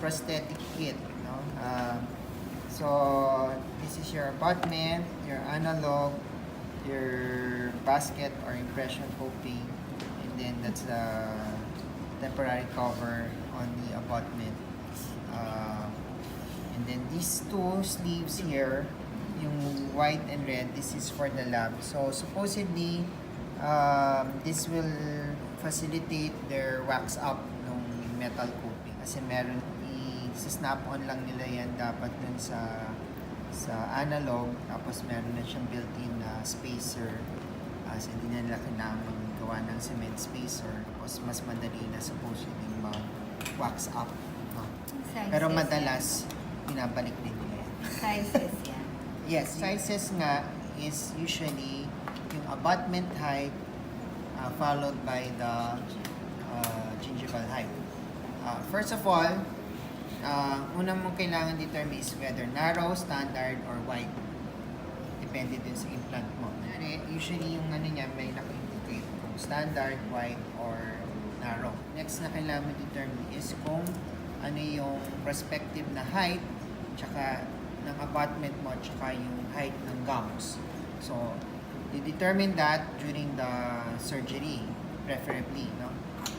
prosthetic kit. No? So this is your abutment, your analog, your basket or impression coping, and then that's the temporary cover on the abutment. And then these two sleeves here, yung white and red, this is for the lab. So supposedly, this will facilitate their wax up ng metal coating. Kasi meron, i-snap-on lang nila yan dapat dun sa analog. Tapos meron na siyang built-in spacer. So hindi na nila kailangan gawa ng cement spacer. Tapos mas madali na supposedly mag-wax up. Pero madalas, pinabalik din nila yan. Sizes yan. Yes, sizes nga is usually yung abutment height followed by the gingival height. First of all, unang mong kailangan determine is whether narrow, standard, or wide. Depende din sa implant mo. Usually yung ano niya may naka-indicate kung standard, wide, or narrow. Next na kailangan mo determine is kung ano yung prospective na height tsaka ng abutment mo tsaka yung height ng gums. So, you determine that during the surgery, preferably, no?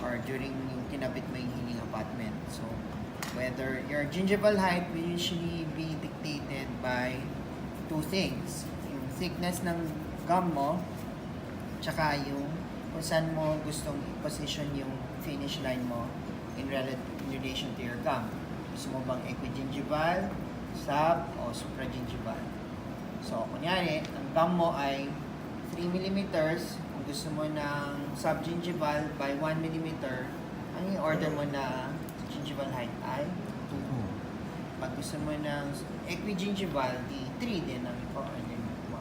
Or during yung kinabit mo yung healing abutment. So, whether your gingival height will usually be dictated by two things. Yung thickness ng gum mo, tsaka yung kung saan mo gustong i-position yung finish line mo in relation to your gum. Gusto mo bang equigingival, sub, o supragingival? So, kunyari, ang gum mo ay 3 mm. Kung gusto mo ng subgingival by 1 mm, ang i-order mo na gingival height ay 2. Pag gusto mo ng equigingival, di 3 din ang i-order mo.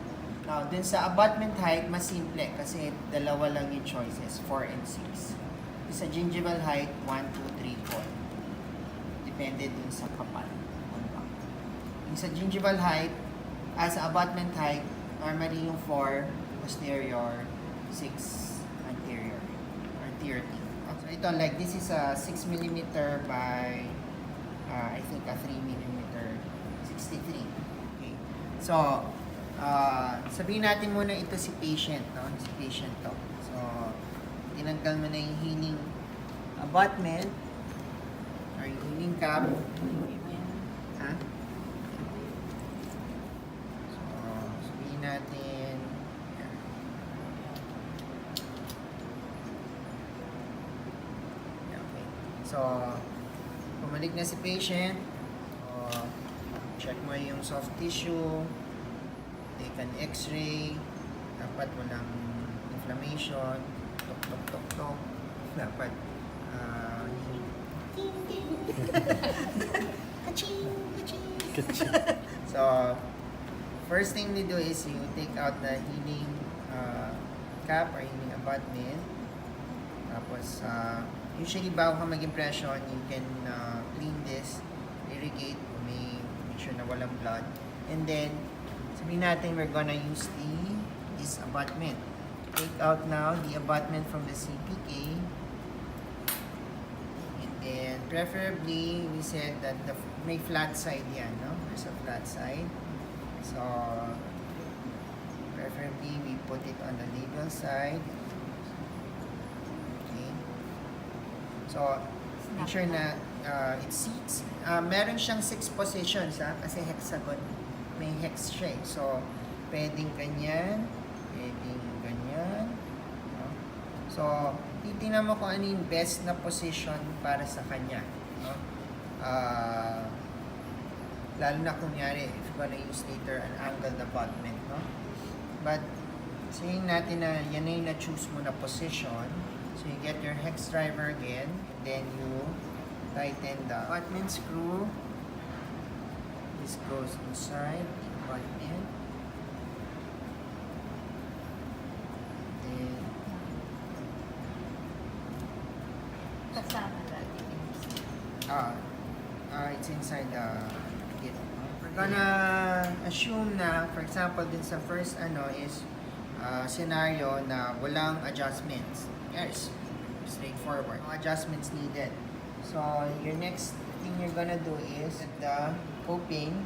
Now, dun sa abutment height, mas simple kasi dalawa lang yung choices, 4 and 6. Sa gingival height, 1, 2, 3, 4. Depende din sa kapal. Yung sa gingival height, sa abutment height, normally yung 4 posterior, 6 anterior, or tier T. So ito, like this is a 6 mm by, I think a 3 mm, 63. Okay. So, sabihin natin muna ito si patient, no? Si patient to. So, tinanggal mo na yung healing abutment or yung healing cap. Ha? So, sabihin natin okay. So, pumalik na si patient. So, check mo yung soft tissue. Take an x-ray. Dapat walang inflammation. Tok. Dapat so, first thing we do is you take out the healing cap or healing abutment. Tapos, usually bago ka mag-impression, you can clean this, irrigate, make sure na walang blood. And then, sabihin natin we're gonna use this abutment. Take out now the abutment from the CPK. And then, preferably, we said that may flat side yan, no? There's a flat side. So, preferably, we put it on the labial side. Okay. So, make sure na it seats. Meron siyang 6 positions, ha? Kasi hexagon. May hex siya. So, pwedeng ganyan. Pwedeng ganyan. No? So, titingnan mo kung ano yung best na position para sa kanya. No? Lalo na kunyari, if you're gonna use later an angled abutment. No? But, saying natin na yan na yung na-choose mo na position. So, you get your hex driver again. And then, you tighten the abutment screw. This goes inside the abutment. Then, Kasama natin. it's inside the kit. We're gonna assume na, for example, din sa first is scenario na walang adjustments. Yes, straightforward. No adjustments needed. So, your next thing you're gonna do is the coping.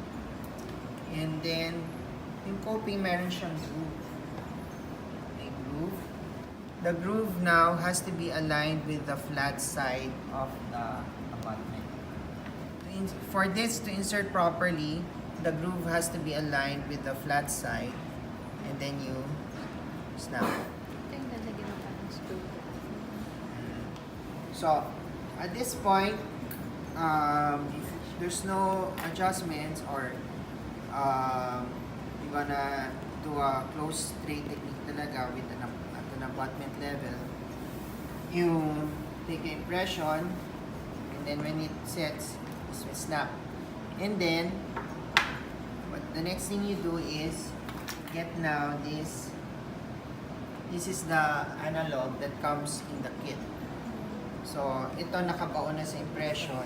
And then, yung coping meron siyang groove. May groove. The groove now has to be aligned with the flat side of the abutment. For this to insert properly, the groove has to be aligned with the flat side. And then you snap. Ito yung lalagyan mo parang screw. So, at this point, if there's no adjustments or you're gonna do a close straight technique talaga with an abutment level, you take the impression and then when it sets, you snap. And then, what the next thing you do is get now this is the analog that comes in the kit. So, ito nakabaon na sa impression.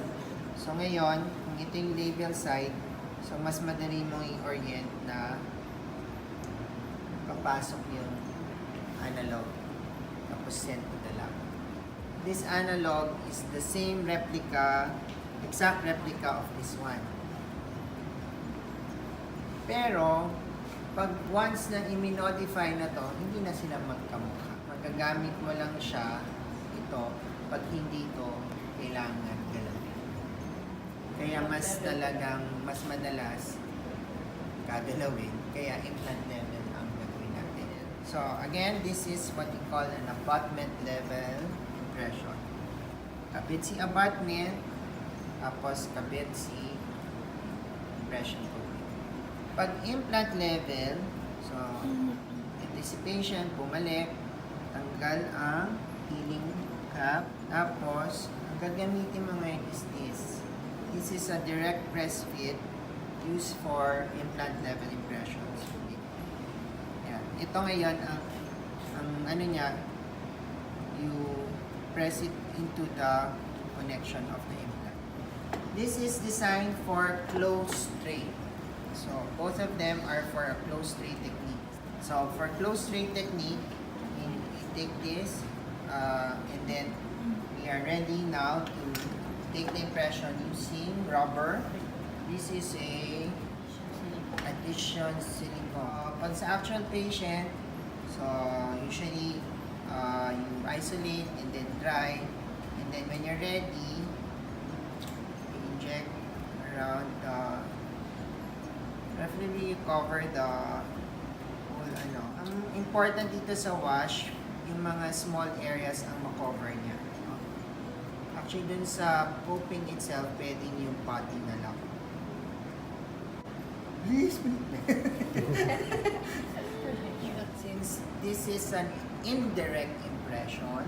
So, ngayon, kung ito yung label side, so mas madali mong i-orient na papasok yung analog. Tapos send to the lab. This analog is the same replica, exact replica of this one. Pero, pag once na i-modify na to, hindi na sila magkamukha. Magagamit mo lang siya ito pag hindi ito kailangan galawin. Kaya mas madalas gagalawin. Kaya implant level ang gagawin natin. So again, this is what we call an abutment level impression. Kapit si abutment, tapos kapit si impression code. Pag implant level, so anticipation, bumalik, tanggal ang healing cap, tapos ang gagamitin mo ngayon is this. This is a direct press fit used for implant level impressions. Yan. Ito ngayon ang ano niya, you press it into the connection of the implant. This is designed for close straight. So both of them are for a close straight technique. So for close straight technique, you take this and then we are ready now to take the impression using rubber. This is a addition silicone. Pag sa actual patient, so usually you isolate and then dry, and then when you're ready, you inject around the preferably you cover the whole ano. Ang important dito sa wash, yung mga small areas ang makover niya. Actually, dun sa coping itself, pwedeng yung putty na lang. Please, since this is an indirect impression,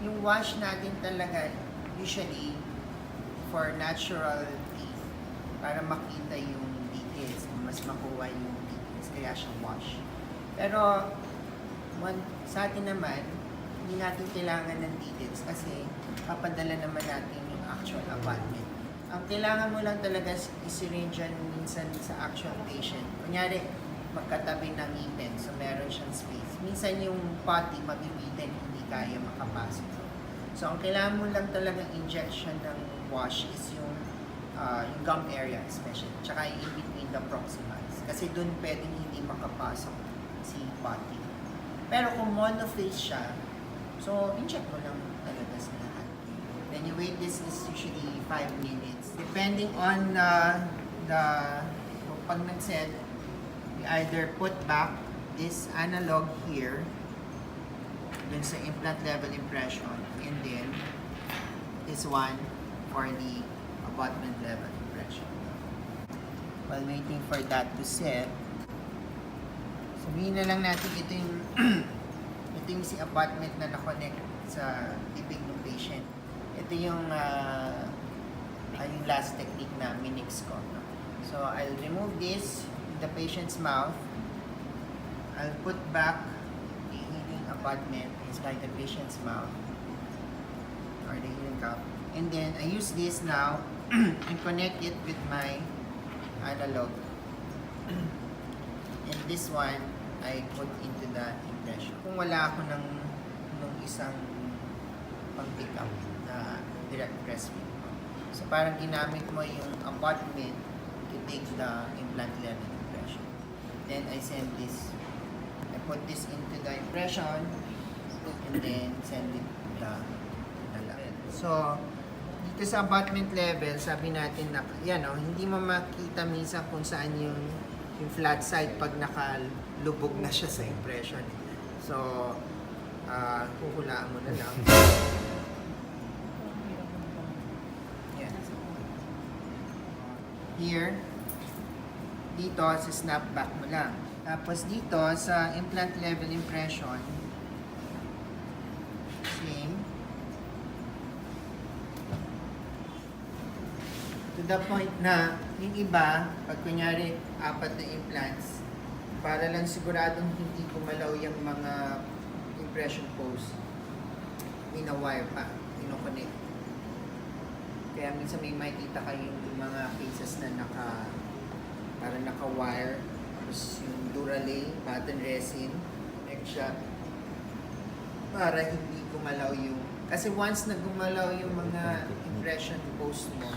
yung wash natin talaga usually for natural teeth para makita yung details, mas makuha yung details, kaya siya wash. Pero sa atin naman, hindi natin kailangan ng details kasi papadala naman natin yung actual abutment. Ang kailangan mo lang talaga i-syringe minsan sa actual patient. Kunyari, magkatabi ng ngipin, so meron siyang space. Minsan yung putty mabibitin, hindi kaya makapasok. So ang kailangan mo lang talagang injection ng wash is yung gum area especially, tsaka in between the proximals. Kasi dun pwedeng hindi makapasok si putty. Pero kung monophase siya, so inject mo lang talaga sa lahat. Then you wait, this is usually 5 minutes. Depending on pag nag-set, we either put back this analog here, dun sa implant level impression, and then this one for the abutment level impression. While waiting for that to set, sabihin na lang natin ito yung si abutment na na-connect sa bibig ng patient. Ito yung last technique na minix ko. No? So I'll remove this in the patient's mouth. I'll put back the healing abutment inside the patient's mouth or the healing cup. And then I use this now and connect it with my analog. And this one, I put into the impression. Kung wala ako nung isang pang-pick up na direct press fit. So parang ginamit mo yung abutment to take the implant level impression. Then I send this, I put this into the impression and then send it to the lab. So, dito sa abutment level, sabi natin na, yan o, hindi mo makita minsan kung saan yung flat side pag nakalubog na siya sa impression. So, huhulaan mo na lang. Yan. Here, dito, sa snapback mo lang. Tapos dito, sa implant level impression, same. To the point na yung iba, pag kunyari 4 na implants, para lang siguradong hindi gumalaw yung mga impression post, wire pa, kinoconnect. Kaya minsan may makikita kayong mga cases na para naka-wire, tapos yung Duralay, button resin, connect siya, para hindi gumalaw yung, kasi once na gumalaw yung mga impression post mo,